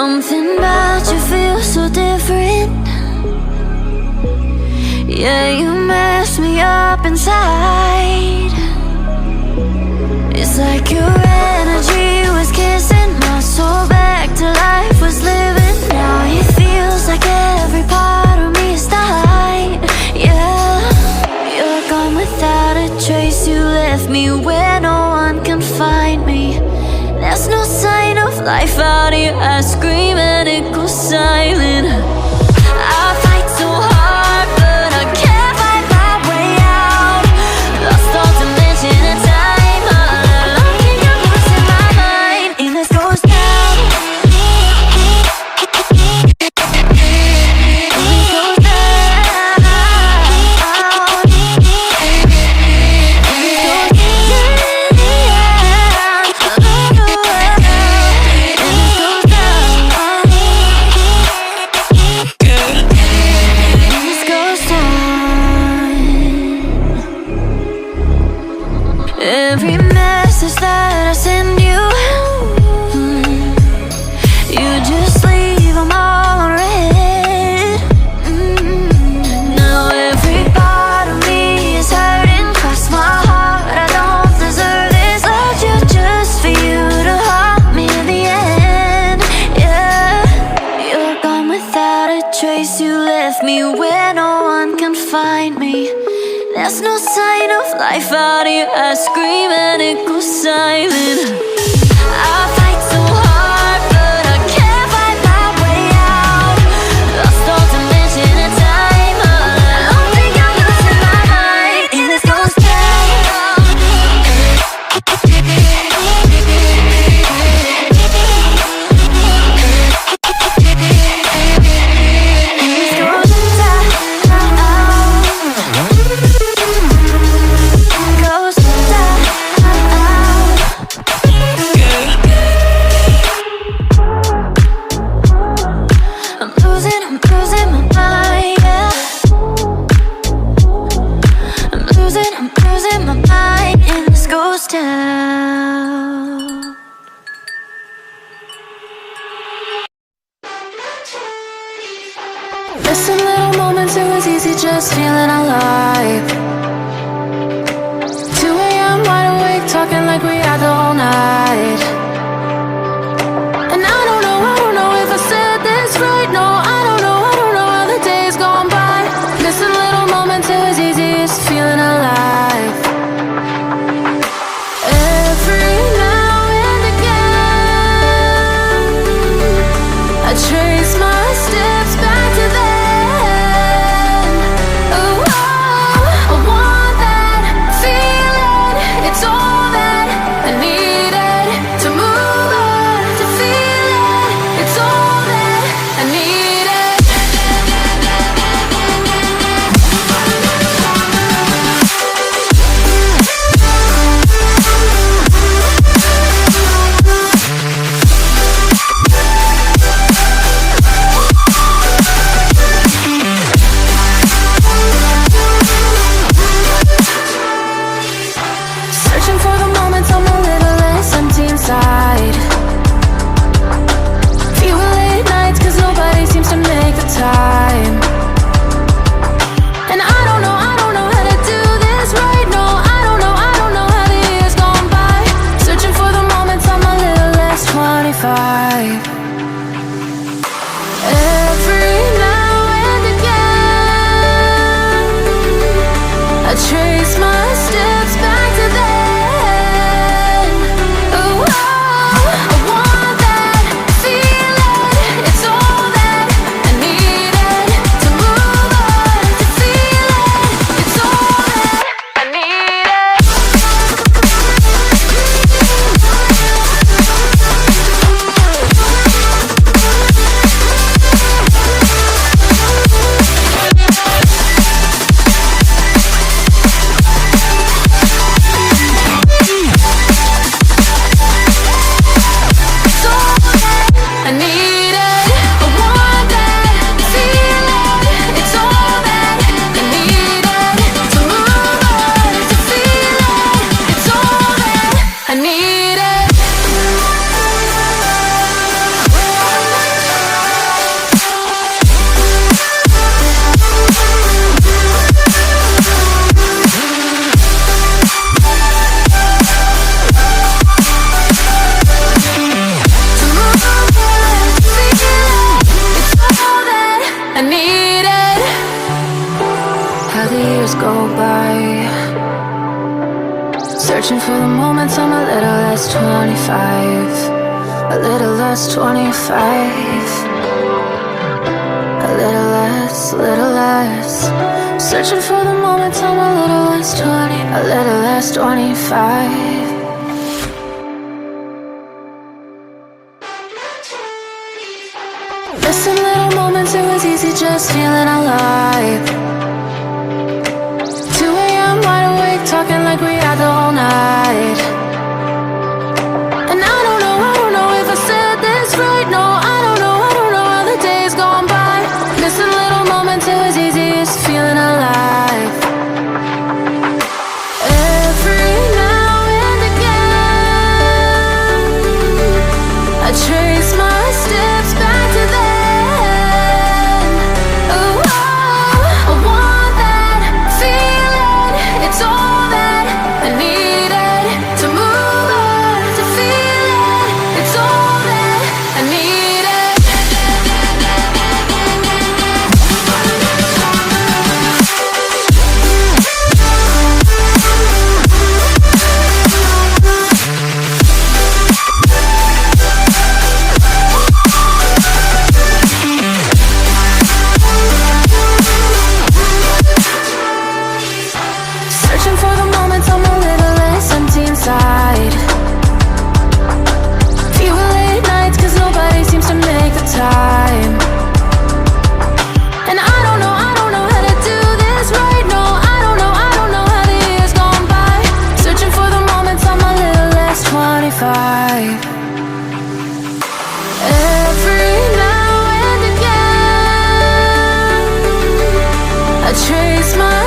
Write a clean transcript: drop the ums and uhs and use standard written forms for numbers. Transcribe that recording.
Something about you feels so different. Yeah, you mess me up inside. It's like your energy was kissing my soul back to life, was living. Now it feels like every part of me is died. Yeah, you're gone without a trace. You left me where no one can find me. There's no sign of life out here. I scream and it goes silent. I fight so hard, but I can't find my way out. Lost all dimension and time. All alone, can you lose in my mind? And this goes down. Every message that I send you, you just leave them all unread. Now every part of me is hurting. Cross my heart, I don't deserve this. Loved you just for you to haunt me in the end. Yeah, you're gone without a trace. You left me where no one can find me. There's no sign of life out here. I scream and it goes silent. I fight so hard, but I can't find my way out. Lost all dimension and time. I don't think I'm losing my mind. And this goes down. Missing little moments, it was easy just feeling alive. 2 a.m. wide awake, talking like we had the whole night. And I don't know if I said this right. No, I don't know how the days gone by. Missing little moments, it was easy just feeling alive. Every now and again, I trace my steps back to then. Oh, I want need it. How the years go by, searching for the moments I'm a little less 25, a little less 25, a little less, searching for the moments I'm a little less 20, a little less 25. Missing little moments, it was easy just feeling alive. 2 a.m. wide awake, talking like we had the whole night. And I don't know if I said this right. No, I don't know how the days gone by. Missing little moments, it was easy just feeling alive. Every now and again, I trace my steps back to then. Oh, I want that feeling. It's all that I needed to move on, to feel it. It's all that I needed. Searching for the moments I'm a little less empty inside. Fewer late nights cause nobody seems to make the time. And I don't know how to do this right. No, I don't know how the years gone by. Searching for the moments I'm a little less 25. Every now and again, I trace my